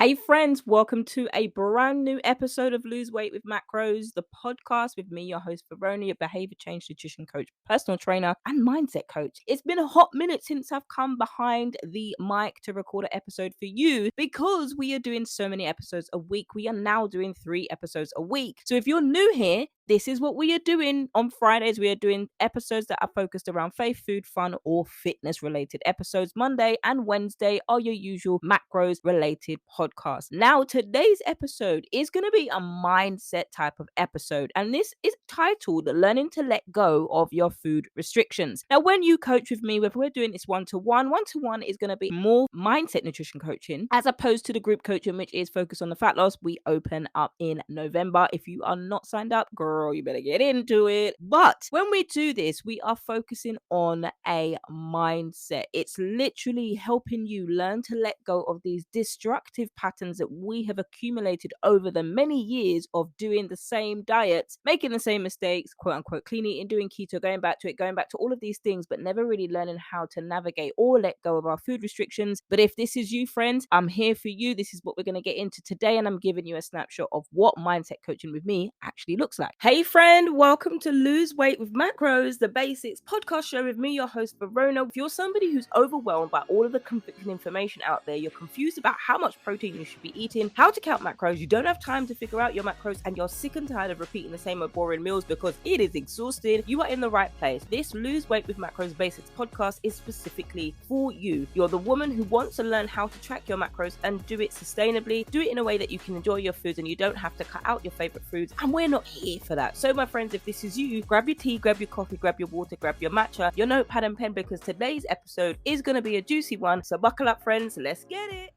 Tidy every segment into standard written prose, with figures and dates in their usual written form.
Hey friends, welcome to a brand new episode of Lose Weight with Macros, the podcast with me, your host Verona, your behavior change nutrition coach, personal trainer, and mindset coach. It's been a hot minute since I've come behind the mic to record an episode for you because we are doing so many episodes a week. We are now doing 3 episodes a week. So if you're new here, this is what we are doing on Fridays. We are doing episodes that are focused around faith, food, fun, or fitness related episodes. Monday and Wednesday are your usual macros related podcasts. Now, today's episode is going to be a mindset type of episode, and this is titled Learning to Let Go of Your Food Restrictions. Now, when you coach with me, whether we're doing this one-to-one is going to be more mindset nutrition coaching as opposed to the group coaching, which is focused on the fat loss. We open up in November. If you are not signed up, girl, you better get into it. But when we do this, we are focusing on a mindset. It's literally helping you learn to let go of these destructive patterns that we have accumulated over the many years of doing the same diets, making the same mistakes, quote unquote, clean eating, doing keto, going back to all of these things, but never really learning how to navigate or let go of our food restrictions. But if this is you, friends, I'm here for you. This is what we're going to get into today, and I'm giving you a snapshot of what mindset coaching with me actually looks like. Hey friend, welcome to Lose Weight with Macros, the basics podcast show with me, your host Verona. If you're somebody who's overwhelmed by all of the conflicting information out there, you're confused about how much protein you should be eating, how to count macros, you don't have time to figure out your macros, and you're sick and tired of repeating the same old boring meals because it is exhausted, you are in the right place. This Lose Weight with Macros basics podcast is specifically for you. You're the woman who wants to learn how to track your macros and do it sustainably, do it in a way that you can enjoy your foods and you don't have to cut out your favorite foods, and we're not here for that. So my friends, if this is you, grab your tea, grab your coffee, grab your water, grab your matcha, your notepad and pen, because today's episode is going to be a juicy one. So buckle up, friends, let's get it.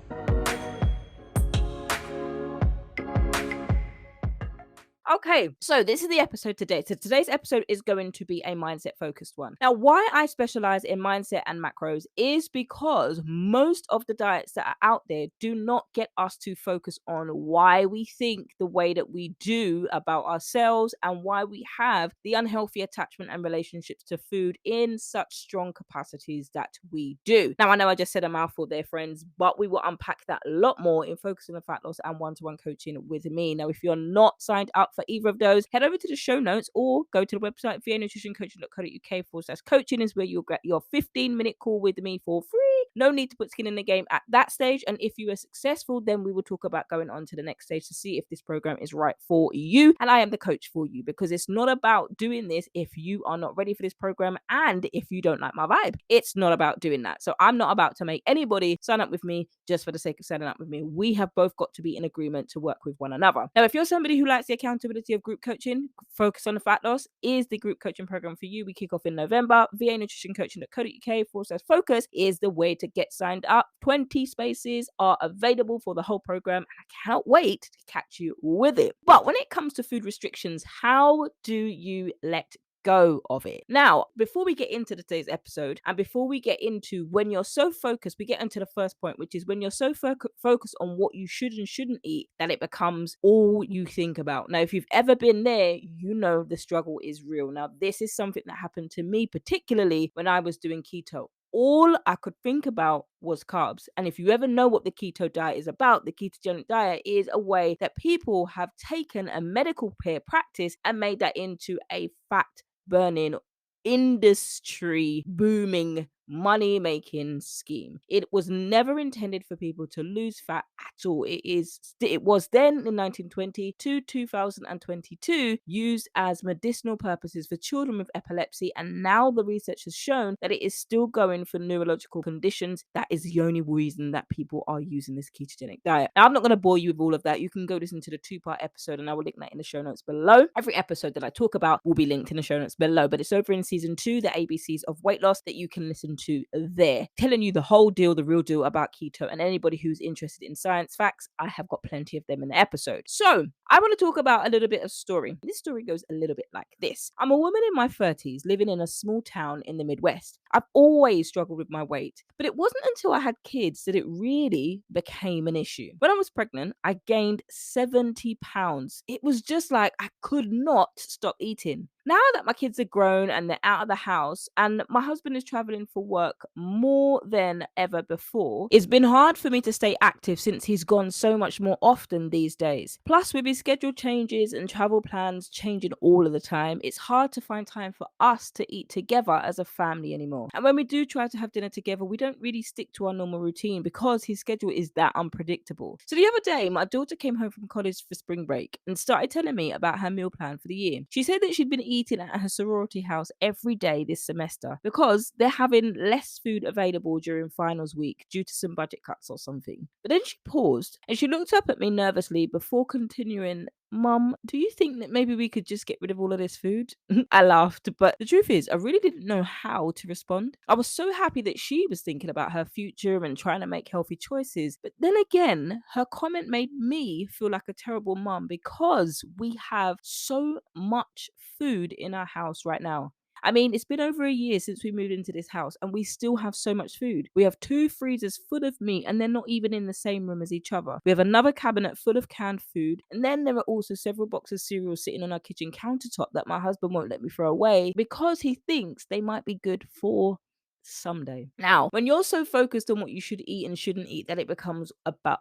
Okay, so this is the episode today. So today's episode is going to be a mindset focused one. Now, why I specialize in mindset and macros is because most of the diets that are out there do not get us to focus on why we think the way that we do about ourselves and why we have the unhealthy attachment and relationships to food in such strong capacities that we do. Now, I know I just said a mouthful there, friends, but we will unpack that a lot more in Focusing on Fat Loss and one-to-one coaching with me. Now, if you're not signed up for either of those, head over to the show notes or go to the website vanutritioncoaching.co.uk/coaching is where you'll get your 15-minute call with me for free. No need to put skin in the game at that stage, and if you are successful, then we will talk about going on to the next stage to see if this program is right for you, and I am the coach for you, because it's not about doing this if you are not ready for this program and if you don't like my vibe. It's not about doing that. So I'm not about to make anybody sign up with me just for the sake of signing up with me. We have both got to be in agreement to work with one another. Now, if you're somebody who likes the accountability of group coaching, Focus on the Fat Loss is the group coaching program for you. We kick off in November. vanutritioncoaching.co.uk/focus is the way to get signed up. 20 spaces are available for the whole program, and I cannot wait to catch you with it. But when it comes to food restrictions, how do you let go of it? Now, before we get into today's episode and before we get into when you're so focused, we get into the first point, which is when you're so focused on what you should and shouldn't eat that it becomes all you think about. Now, if you've ever been there, you know the struggle is real. Now, this is something that happened to me, particularly when I was doing keto. All I could think about was carbs. And if you ever know what the keto diet is about, the ketogenic diet is a way that people have taken a medical care practice and made that into a fat burning industry booming money making scheme. It was never intended for people to lose fat at all. It was then in 1920 to 2022 used as medicinal purposes for children with epilepsy, and now the research has shown that it is still going for neurological conditions. That is the only reason that people are using this ketogenic diet. Now, I'm not going to bore you with all of that. You can go listen to the 2-part episode, and I will link that in the show notes below. Every episode that I talk about will be linked in the show notes below, but it's over in season 2, the ABCs of weight loss, that you can listen to there, telling you the whole deal, the real deal about keto. And anybody who's interested in science facts, I have got plenty of them in the episode. So I want to talk about a little bit of story. This story goes a little bit like this. I'm a woman in my 30s living in a small town in the Midwest. I've always struggled with my weight, but it wasn't until I had kids that it really became an issue. When I was pregnant, I gained 70 pounds. It was just like I could not stop eating. Now that my kids are grown and they're out of the house, and my husband is traveling for work more than ever before, it's been hard for me to stay active since he's gone so much more often these days. Plus, with his schedule changes and travel plans changing all of the time, it's hard to find time for us to eat together as a family anymore. And when we do try to have dinner together, we don't really stick to our normal routine because his schedule is that unpredictable. So the other day, my daughter came home from college for spring break and started telling me about her meal plan for the year. She said that she'd been eating at her sorority house every day this semester because they're having less food available during finals week due to some budget cuts or something. But then she paused and she looked up at me nervously before continuing, Mum, do you think that maybe we could just get rid of all of this food? I laughed, but the truth is, I really didn't know how to respond. I was so happy that she was thinking about her future and trying to make healthy choices. But then again, her comment made me feel like a terrible mum because we have so much food in our house right now. I mean, it's been over a year since we moved into this house and we still have so much food. We have two freezers full of meat and they're not even in the same room as each other. We have another cabinet full of canned food. And then there are also several boxes of cereal sitting on our kitchen countertop that my husband won't let me throw away because he thinks they might be good for someday. Now, when you're so focused on what you should eat and shouldn't eat that it becomes about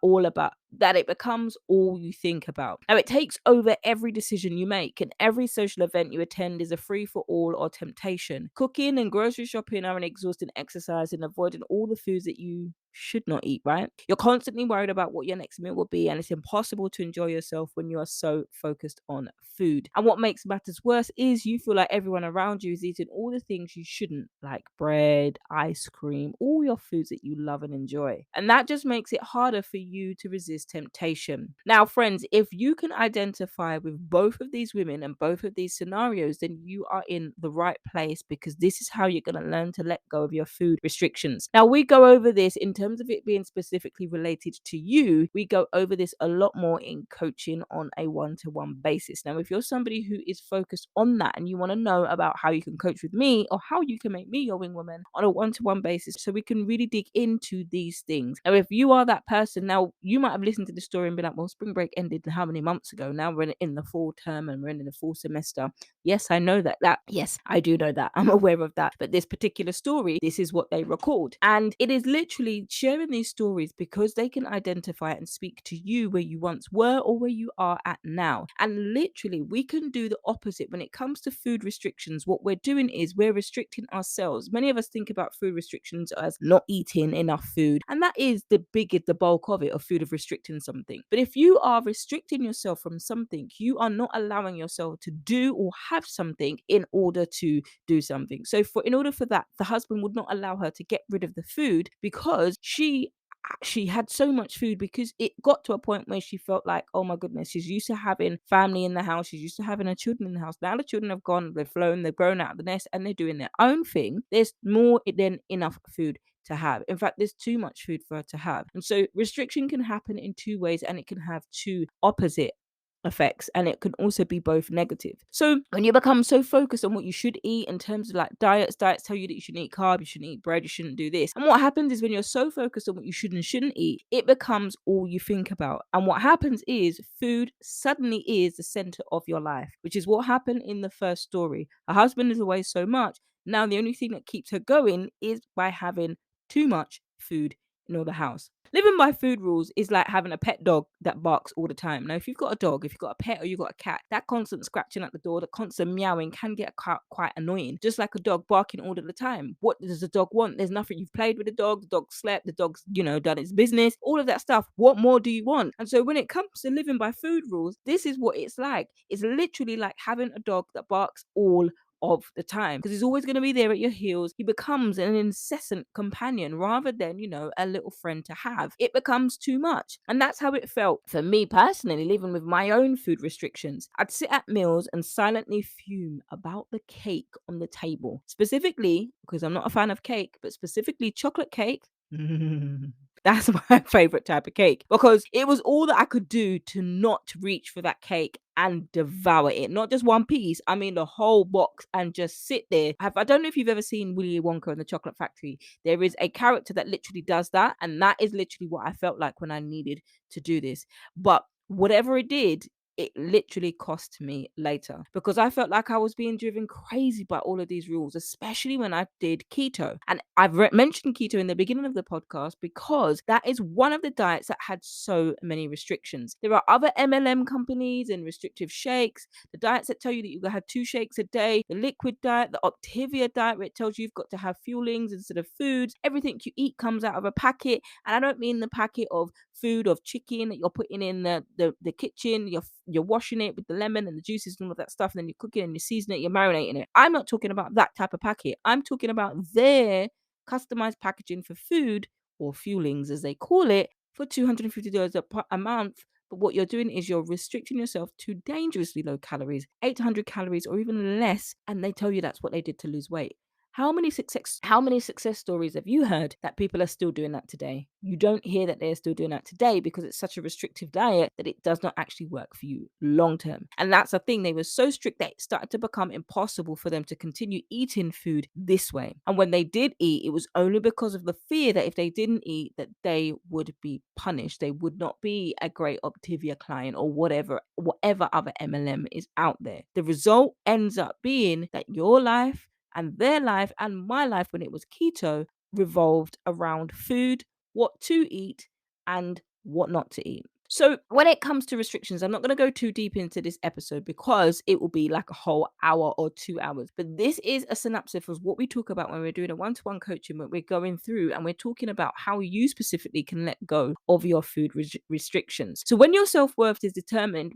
that it becomes all you think about. Now, it takes over every decision you make, and every social event you attend is a free for all or temptation. Cooking and grocery shopping are an exhausting exercise in avoiding all the foods that you should not eat, right? You're constantly worried about what your next meal will be, and it's impossible to enjoy yourself when you are so focused on food. And what makes matters worse is you feel like everyone around you is eating all the things you shouldn't, like bread, ice cream, all your foods that you love and enjoy. And that just makes it harder for you to resist temptation. Now, friends, if you can identify with both of these women and both of these scenarios, then you are in the right place because this is how you're going to learn to let go of your food restrictions. Now, we go over this in terms of it being specifically related to you. We go over this a lot more in coaching on a one-to-one basis. Now, if you're somebody who is focused on that and you want to know about how you can coach with me or how you can make me your wing woman on a one-to-one basis so we can really dig into these things. Now, if you are that person, now you might have listened to the story and been like, well, spring break ended how many months ago? Now we're in the fall term and we're in the fall semester. Yes, I know that. Yes, I do know that. I'm aware of that. But this particular story, this is what they record. And it is literally sharing these stories because they can identify and speak to you where you once were or where you are at now. And literally, we can do the opposite when it comes to food restrictions. What we're doing is we're restricting ourselves. Many of us think about food restrictions as not eating enough food. And that is the bulk of it, of food, of restricting something. But if you are restricting yourself from something, you are not allowing yourself to do or have something in order to do something. So in order for that, the husband would not allow her to get rid of the food because she had so much food, because it got to a point where she felt like, oh my goodness, she's used to having family in the house, she's used to having her children in the house. Now the children have gone, they've flown, they've grown out of the nest and they're doing their own thing. There's more than enough food to have. In fact, there's too much food for her to have. And so restriction can happen in two ways, and it can have two opposite effects, and it can also be both negative. So when you become so focused on what you should eat in terms of like diets tell you that you shouldn't eat carb, you shouldn't eat bread, you shouldn't do this. And what happens is when you're so focused on what you should and shouldn't eat, it becomes all you think about. And what happens is food suddenly is the center of your life, which is what happened in the first story. Her husband is away so much. Now the only thing that keeps her going is by having too much food in the house. Living by food rules is like having a pet dog that barks all the time. Now, if you've got a dog, if you've got a pet or you've got a cat, that constant scratching at the door, the constant meowing can get quite annoying. Just like a dog barking all of the time. What does the dog want? There's nothing. You've played with the dog slept, the dog's, done its business, all of that stuff. What more do you want? And so when it comes to living by food rules, this is what it's like. It's literally like having a dog that barks all of the time, because he's always going to be there at your heels. He becomes an incessant companion rather than, a little friend to have. It becomes too much. And that's how it felt for me personally, living with my own food restrictions. I'd sit at meals and silently fume about the cake on the table. Specifically, because I'm not a fan of cake, but specifically chocolate cake. That's my favorite type of cake because it was all that I could do to not reach for that cake and devour it. Not just one piece, I mean the whole box, and just sit there. I don't know if you've ever seen Willy Wonka and the Chocolate Factory. There is a character that literally does that, and that is literally what I felt like when I needed to do this. But whatever it did, it literally cost me later because I felt like I was being driven crazy by all of these rules, especially when I did keto. And I've mentioned keto in the beginning of the podcast because that is one of the diets that had so many restrictions. There are other MLM companies and restrictive shakes, the diets that tell you that you have 2 shakes a day, the liquid diet, the Optivia diet, where it tells you you've got to have fuelings instead of foods. Everything you eat comes out of a packet. And I don't mean the packet of food of chicken that you're putting in the kitchen, you're washing it with the lemon and the juices and all of that stuff, and then you cook it and you season it, you're marinating it. I'm not talking about that type of packet. I'm talking about their customized packaging for food, or fuelings as they call it, for $250 a month. But what you're doing is you're restricting yourself to dangerously low calories, 800 calories or even less, and they tell you that's what they did to lose weight. How many success stories have you heard that people are still doing that today? You don't hear that they're still doing that today because it's such a restrictive diet that it does not actually work for you long term. And that's the thing. They were so strict that it started to become impossible for them to continue eating food this way. And when they did eat, it was only because of the fear that if they didn't eat, that they would be punished. They would not be a great Optivia client or whatever other MLM is out there. The result ends up being that your life and their life and my life when it was keto revolved around food, what to eat, and what not to eat. So when it comes to restrictions, I'm not going to go too deep into this episode because it will be like a whole hour or 2 hours. But this is a synopsis of what we talk about when we're doing a one-to-one coaching, when we're going through and we're talking about how you specifically can let go of your food restrictions. So when your self-worth is determined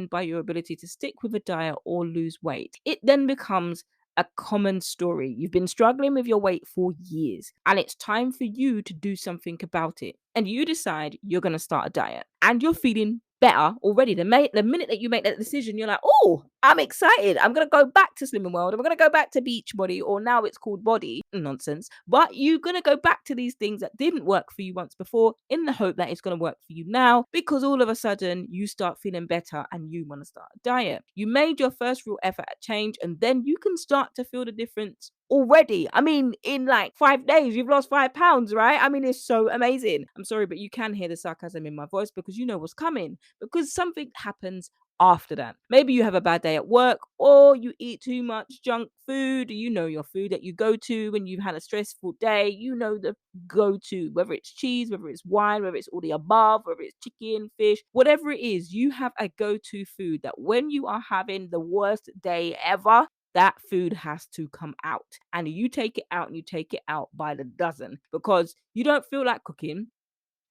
by your ability to stick with a diet or lose weight, it then becomes a common story. You've been struggling with your weight for years, and it's time for you to do something about it. And you decide you're going to start a diet, and you're feeling better already. The minute that you make that decision, you're like, oh, I'm excited. I'm going to go back to Slimming World. I'm going to go back to Beachbody, or now it's called Body. Nonsense. But you're going to go back to these things that didn't work for you once before in the hope that it's going to work for you now, because all of a sudden you start feeling better and you want to start a diet. You made your first real effort at change, and then you can start to feel the difference already. I mean, in like 5 days, you've lost 5 pounds, right? I mean, it's so amazing. I'm sorry, but you can hear the sarcasm in my voice because you know what's coming, because something happens after that. Maybe you have a bad day at work, or you eat too much junk food. You know your food that you go to when you've had a stressful day. You know the go-to, whether it's cheese, whether it's wine, whether it's all the above, whether it's chicken, fish, whatever it is, you have a go-to food that when you are having the worst day ever, that food has to come out. And you take it out, and you take it out by the dozen because you don't feel like cooking.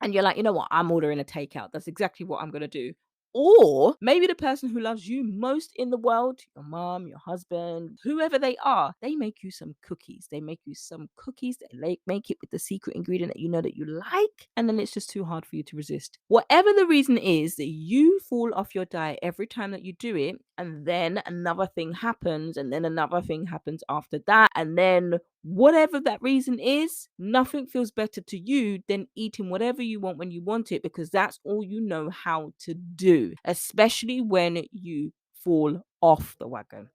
And you're like, you know what? I'm ordering a takeout. That's exactly what I'm going to do. Or maybe the person who loves you most in the world, your mom, your husband, whoever they are, they make you some cookies. They make you some cookies. They make it with the secret ingredient that you know that you like. And then it's just too hard for you to resist. Whatever the reason is that you fall off your diet every time that you do it, and then another thing happens, and then another thing happens after that, and then whatever that reason is, nothing feels better to you than eating whatever you want when you want it, because that's all you know how to do, especially when you fall off the wagon.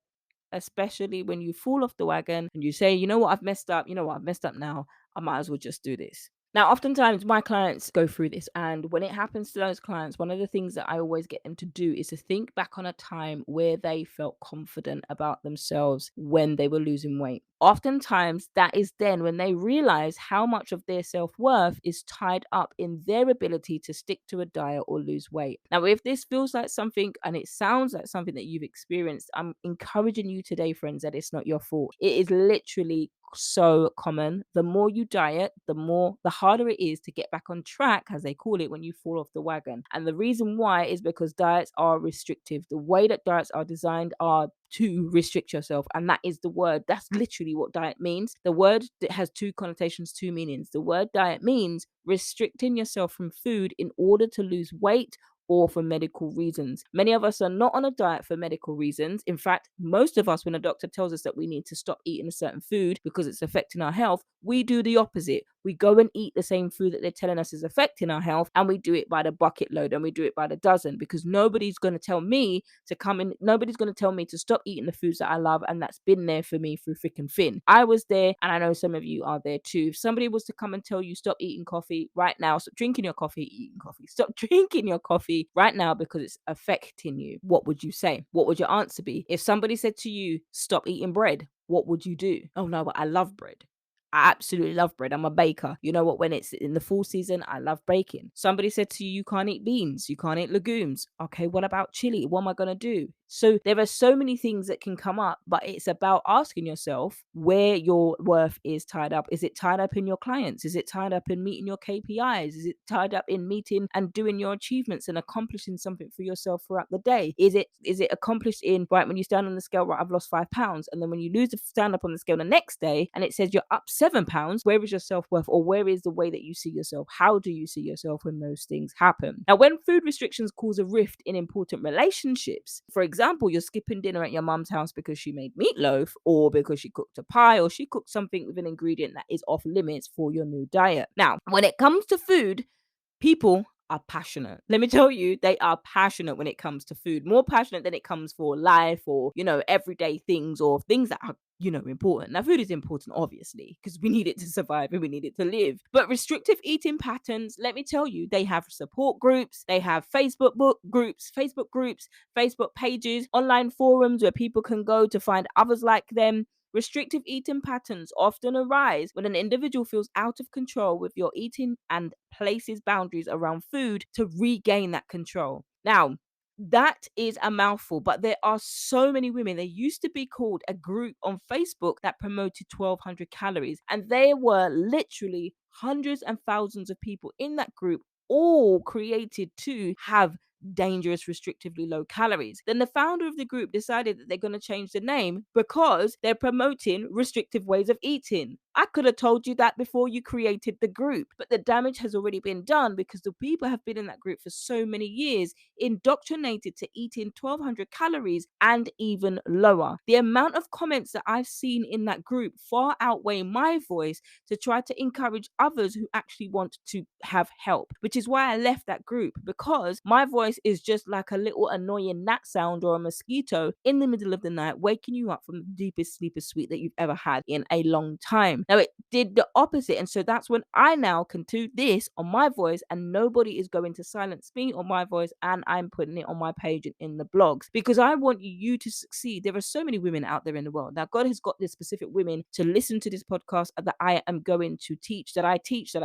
Especially when you fall off the wagon and you say, you know what, I've messed up. You know what, I've messed up now. I might as well just do this. Now, oftentimes my clients go through this, and when it happens to those clients, one of the things that I always get them to do is to think back on a time where they felt confident about themselves when they were losing weight. Oftentimes, that is then when they realize how much of their self-worth is tied up in their ability to stick to a diet or lose weight. Now, if this feels like something and it sounds like something that you've experienced, I'm encouraging you today, friends, that it's not your fault. It is literally so common. The more you diet, the harder it is to get back on track, as they call it, when you fall off the wagon. And the reason why is because diets are restrictive. The way that diets are designed are to restrict yourself, and that is the word. That's literally what diet means. The word has 2 connotations, 2 meanings. The word diet means restricting yourself from food in order to lose weight or for medical reasons. Many of us are not on a diet for medical reasons. In fact, most of us, when a doctor tells us that we need to stop eating a certain food because it's affecting our health, we do the opposite. We go and eat the same food that they're telling us is affecting our health, and we do it by the bucket load and we do it by the dozen, because nobody's going to tell me to come in, nobody's going to tell me to stop eating the foods that I love and that's been there for me through thick and thin. I was there, and I know some of you are there too. If somebody was to come and tell you stop eating coffee right now, stop drinking your coffee, eating coffee, stop drinking your coffee right now because it's affecting you, what would you say? What would your answer be? If somebody said to you stop eating bread, what would you do? Oh no, but I love bread. I absolutely love bread. I'm a baker. You know what? When it's in the fall season, I love baking. Somebody said to you, you can't eat beans, you can't eat legumes. Okay, what about chili? What am I going to do? So there are so many things that can come up, but it's about asking yourself where your worth is tied up. Is it tied up in your clients? Is it tied up in meeting your KPIs? Is it tied up in meeting and doing your achievements and accomplishing something for yourself throughout the day? Is it accomplished in, right, when you stand on the scale, right, I've lost 5 pounds, and then when you lose the stand up on the scale the next day and it says you're up 7 pounds, where is your self-worth, or where is the way that you see yourself? How do you see yourself when those things happen? Now, when food restrictions cause a rift in important relationships, for example, you're skipping dinner at your mum's house because she made meatloaf, or because she cooked a pie, or she cooked something with an ingredient that is off limits for your new diet. Now, when it comes to food, people are passionate. Let me tell you, they are passionate when it comes to food, more passionate than it comes for life, or, everyday things, or things that are, important. Now, food is important, obviously, because we need it to survive and we need it to live. But restrictive eating patterns, let me tell you, they have support groups, they have Facebook groups, Facebook pages, online forums where people can go to find others like them. Restrictive eating patterns often arise when an individual feels out of control with your eating and places boundaries around food to regain that control. Now, that is a mouthful, but there are so many women. There used to be called a group on Facebook that promoted 1,200 calories, and there were literally hundreds and thousands of people in that group, all created to have dangerous, restrictively low calories. Then the founder of the group decided that they're going to change the name because they're promoting restrictive ways of eating. I could have told you that before you created the group, but the damage has already been done because the people have been in that group for so many years, indoctrinated to eating 1,200 calories and even lower. The amount of comments that I've seen in that group far outweigh my voice to try to encourage others who actually want to have help, which is why I left that group, because my voice is just like a little annoying gnat sound or a mosquito in the middle of the night, waking you up from the deepest sleep of sweet that you've ever had in a long time. Now, it did the opposite. And so that's when I now can do this on my voice, and nobody is going to silence me on my voice, and I'm putting it on my page and in the blogs, because I want you to succeed. There are so many women out there in the world. Now, God has got this specific women to listen to this podcast that I am going to teach, that I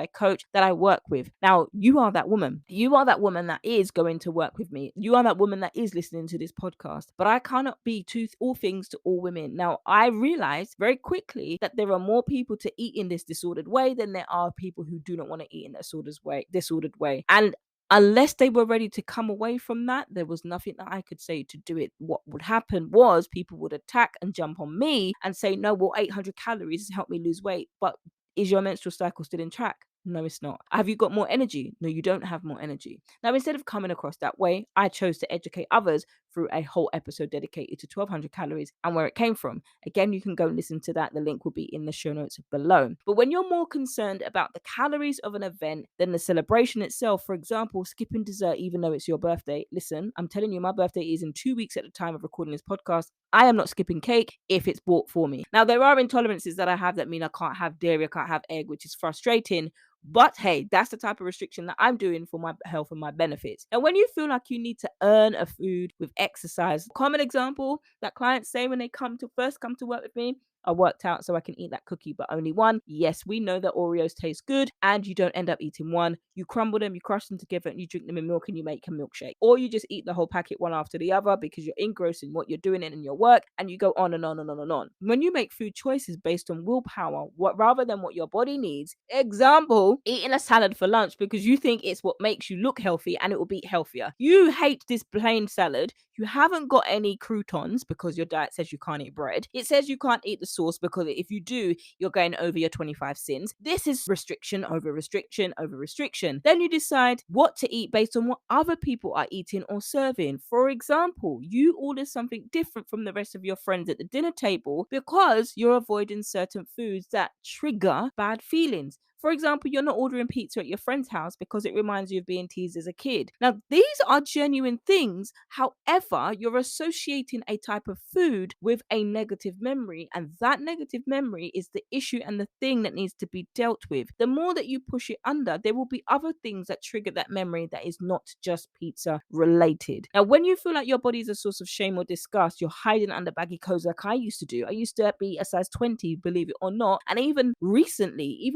coach, that I work with. Now, you are that woman. You are that woman that is going to work with me. You are that woman that is listening to this podcast. But I cannot be all things to all women. Now, I realized very quickly that there are more people to eat in this disordered way than there are people who do not want to eat in a disordered way. And unless they were ready to come away from that, there was nothing that I could say to do it. What would happen was people would attack and jump on me and say, no, well, 800 calories has helped me lose weight. But is your menstrual cycle still in track? No, it's not. Have you got more energy? No, you don't have more energy. Now, instead of coming across that way, I chose to educate others through a whole episode dedicated to 1,200 calories and where it came from. Again, you can go and listen to that. The link will be in the show notes below. But when you're more concerned about the calories of an event than the celebration itself, for example, skipping dessert even though it's your birthday, listen, I'm telling you, my birthday is in 2 weeks at the time of recording this podcast. I am not skipping cake if it's bought for me. Now, there are intolerances that I have that mean I can't have dairy, I can't have egg, which is frustrating. But hey, that's the type of restriction that I'm doing for my health and my benefits. And when you feel like you need to earn a food with exercise, common example that clients say when they first come to work with me, I worked out so I can eat that cookie, but only one. Yes, we know that Oreos taste good and you don't end up eating one. You crumble them, you crush them together, and you drink them in milk and you make a milkshake. Or you just eat the whole packet one after the other because you're engrossed in what you're doing in your work, and you go on and on and on and on. When you make food choices based on willpower, rather than what your body needs, example, eating a salad for lunch because you think it's what makes you look healthy and it will be healthier. You hate this plain salad. You haven't got any croutons because your diet says you can't eat bread. It says you can't eat the sauce because if you do, you're going over your 25 sins. This is restriction over restriction over restriction. Then you decide what to eat based on what other people are eating or serving. For example, you order something different from the rest of your friends at the dinner table because you're avoiding certain foods that trigger bad feelings. For example, you're not ordering pizza at your friend's house because it reminds you of being teased as a kid. Now, these are genuine things. However, you're associating a type of food with a negative memory, and that negative memory is the issue and the thing that needs to be dealt with. The more that you push it under, there will be other things that trigger that memory that is not just pizza related. Now, when you feel like your body is a source of shame or disgust, you're hiding under baggy clothes like I used to do. I used to be a size 20, believe it or not. And even recently,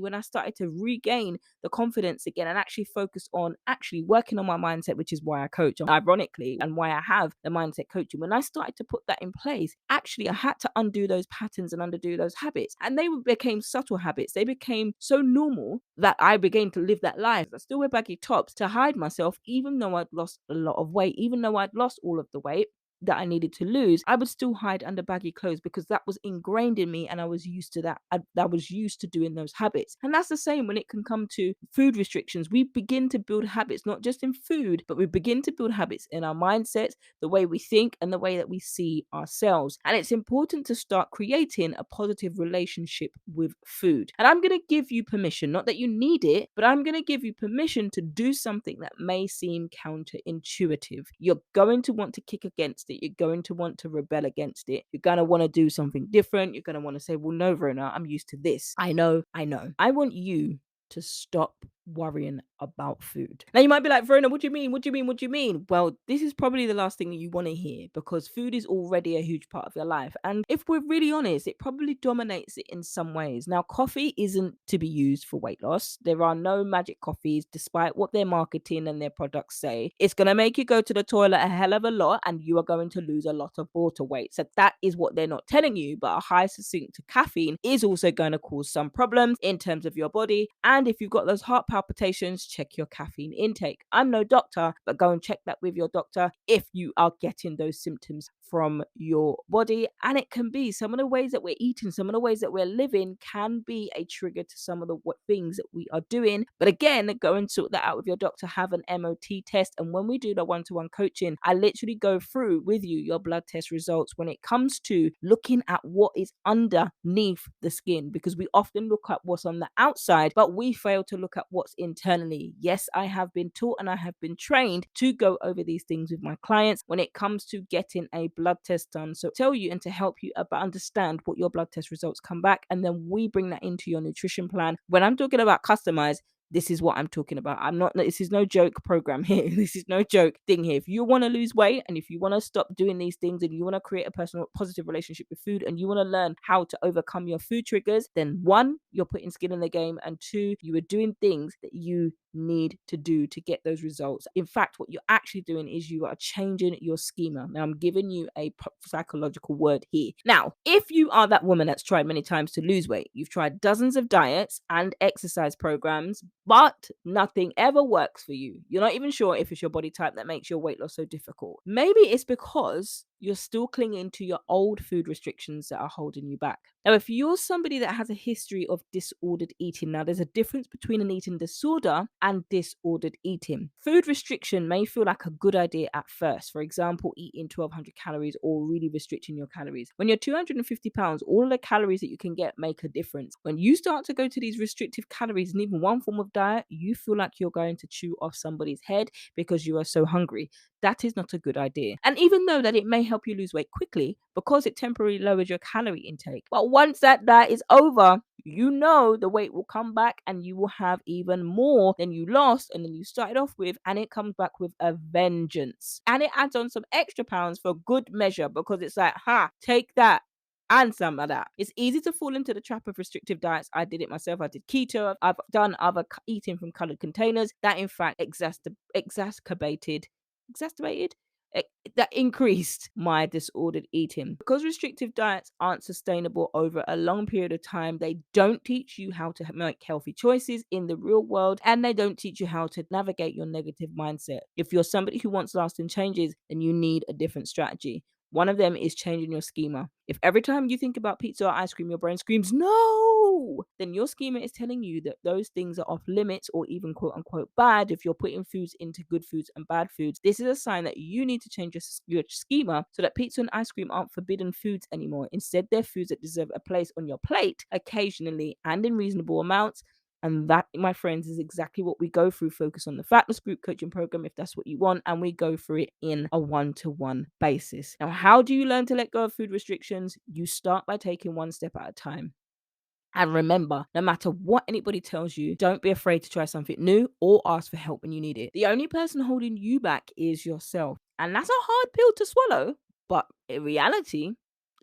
when I started to regain the confidence again and actually focus on actually working on my mindset, which is why I coach, ironically, and why I have the mindset coaching. When I started to put that in place, actually, I had to undo those patterns and undo those habits. And they became subtle habits. They became so normal that I began to live that life. I still wear baggy tops to hide myself, even though I'd lost a lot of weight, even though I'd lost all of the weight that I needed to lose, I would still hide under baggy clothes because that was ingrained in me and I was used to that. I was used to doing those habits. And that's the same when it can come to food restrictions. We begin to build habits, not just in food, but we begin to build habits in our mindsets, the way we think, and the way that we see ourselves. And it's important to start creating a positive relationship with food. And I'm going to give you permission, not that you need it, but I'm going to give you permission to do something that may seem counterintuitive. You're going to want to kick against it. You're going to want to rebel against it. You're going to want to do something different. You're going to want to say, well, no, Verona, I'm used to this. I know. I want you to stop worrying about food. Now you might be like, Verona, what do you mean? What do you mean? What do you mean? Well, this is probably the last thing that you want to hear because food is already a huge part of your life. And if we're really honest, it probably dominates it in some ways. Now, coffee isn't to be used for weight loss. There are no magic coffees, despite what their marketing and their products say. It's going to make you go to the toilet a hell of a lot and you are going to lose a lot of water weight. So that is what they're not telling you. But a high succinct to caffeine is also going to cause some problems in terms of your body. And if you've got those heart palpitations, check your caffeine intake. I'm no doctor, but go and check that with your doctor if you are getting those symptoms from your body. And it can be some of the ways that we're eating, some of the ways that we're living can be a trigger to some of the things that we are doing. But again, go and sort that out with your doctor, have an MOT test. And when we do the one-to-one coaching, I literally go through with you your blood test results when it comes to looking at what is underneath the skin, because we often look at what's on the outside, but we fail to look at what's internally. Yes, I have been taught and I have been trained to go over these things with my clients when it comes to getting a blood test done. So tell you and to help you about understand what your blood test results come back. And then we bring that into your nutrition plan. When I'm talking about customized, this is what I'm talking about. This is no joke program here. This is no joke thing here. If you want to lose weight and if you want to stop doing these things and you want to create a personal positive relationship with food and you want to learn how to overcome your food triggers, then one, you're putting skin in the game, and two, you are doing things that you need to do to get those results. In fact, what you're actually doing is you are changing your schema. Now, I'm giving you a psychological word here. Now, if you are that woman that's tried many times to lose weight, you've tried dozens of diets and exercise programs, but nothing ever works for you. You're not even sure if it's your body type that makes your weight loss so difficult. Maybe it's because you're still clinging to your old food restrictions that are holding you back. Now, if you're somebody that has a history of disordered eating, now there's a difference between an eating disorder and disordered eating. Food restriction may feel like a good idea at first. For example, eating 1200 calories or really restricting your calories. When you're 250 pounds, all of the calories that you can get make a difference. When you start to go to these restrictive calories in even one form of diet, you feel like you're going to chew off somebody's head because you are so hungry. That is not a good idea. And even though that it may help you lose weight quickly because it temporarily lowers your calorie intake, but once that diet is over, you know the weight will come back and you will have even more than you lost and then you started off with, and it comes back with a vengeance. And it adds on some extra pounds for good measure because it's like, take that and some of that. It's easy to fall into the trap of restrictive diets. I did it myself. I did keto. I've done other eating from colored containers that in fact that increased my disordered eating. Because restrictive diets aren't sustainable over a long period of time, they don't teach you how to make healthy choices in the real world, and they don't teach you how to navigate your negative mindset. If you're somebody who wants lasting changes, then you need a different strategy. One of them is changing your schema. If every time you think about pizza or ice cream, your brain screams, no, then your schema is telling you that those things are off limits or even quote unquote bad. If you're putting foods into good foods and bad foods, this is a sign that you need to change your schema so that pizza and ice cream aren't forbidden foods anymore. Instead, they're foods that deserve a place on your plate occasionally and in reasonable amounts. And that, my friends, is exactly what we go through Focus on the Fatness group coaching program, if that's what you want. And we go through it in a one-to-one basis. Now, how do you learn to let go of food restrictions? You start by taking one step at a time. And remember, no matter what anybody tells you, don't be afraid to try something new or ask for help when you need it. The only person holding you back is yourself. And that's a hard pill to swallow, but in reality,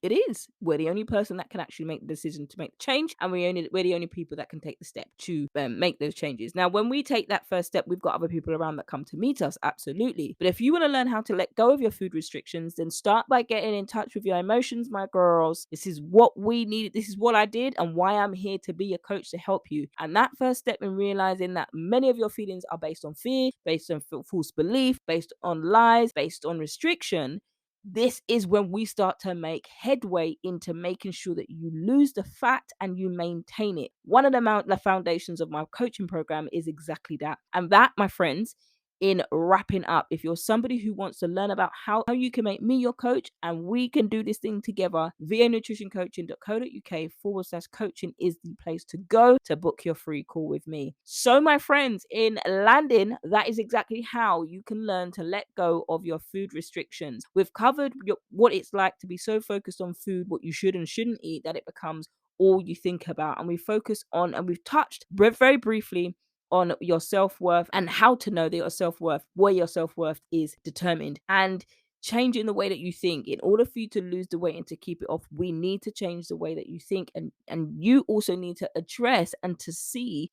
it is. We're the only person that can actually make the decision to make the change, and we're the only people that can take the step to make those changes. Now, when we take that first step, we've got other people around that come to meet us, absolutely. But if you want to learn how to let go of your food restrictions, then start by getting in touch with your emotions, my girls. This is what we needed. This is what I did, and why I'm here to be a coach to help you. And that first step in realizing that many of your feelings are based on fear, based on false belief, based on lies, based on restriction. This is when we start to make headway into making sure that you lose the fat and you maintain it. One of the foundations of my coaching program is exactly that. And that, my friends, in wrapping up, if you're somebody who wants to learn about how you can make me your coach and we can do this thing together, vanutritioncoaching.co.uk/coaching is the place to go to book your free call with me. So, my friends, in landing, that is exactly how you can learn to let go of your food restrictions. We've covered what it's like to be so focused on food, what you should and shouldn't eat, that it becomes all you think about. And we focus on, and we've touched very briefly on your self-worth and how to know that where your self-worth is determined, and changing the way that you think. In order for you to lose the weight and to keep it off, we need to change the way that you think, and you also need to address and to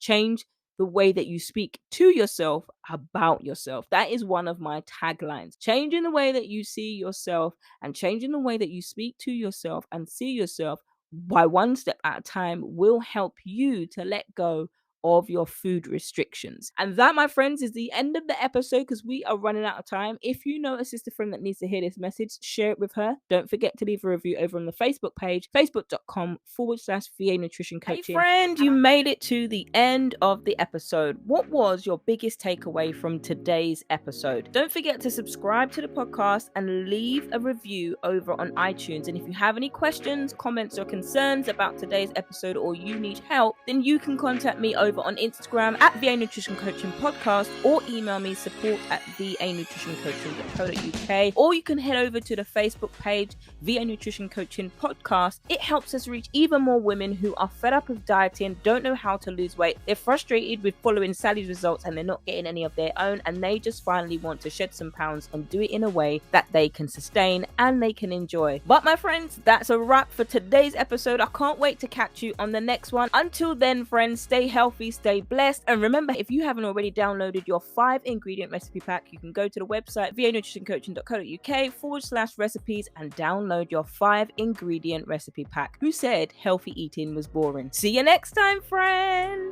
change the way that you speak to yourself about yourself. That is one of my taglines. Changing the way that you see yourself and changing the way that you speak to yourself and see yourself by one step at a time will help you to let go of your food restrictions. And that, my friends, is the end of the episode because we are running out of time. If you know a sister friend that needs to hear this message, share it with her. Don't forget to leave a review over on the Facebook page, facebook.com/VA Nutrition Coaching. Hey friend, you made it to the end of the episode. What was your biggest takeaway from today's episode? Don't forget to subscribe to the podcast and leave a review over on iTunes. And if you have any questions, comments, or concerns about today's episode, or you need help, then you can contact me over on Instagram at VA Nutrition Coaching Podcast, or email me support@vanutritioncoaching.co.uk, or you can head over to the Facebook page VA Nutrition Coaching Podcast. It helps us reach even more women who are fed up with dieting, don't know how to lose weight, they're frustrated with following Sally's results and they're not getting any of their own, and they just finally want to shed some pounds and do it in a way that they can sustain and they can enjoy. But my friends, that's a wrap for today's episode. I can't wait to catch you on the next one. Until then, friends, stay healthy, stay blessed, and remember, if you haven't already downloaded your 5-ingredient recipe pack, you can go to the website vanutritioncoaching.co.uk/recipes and download your 5-ingredient recipe pack. Who said healthy eating was boring? See you next time, friend.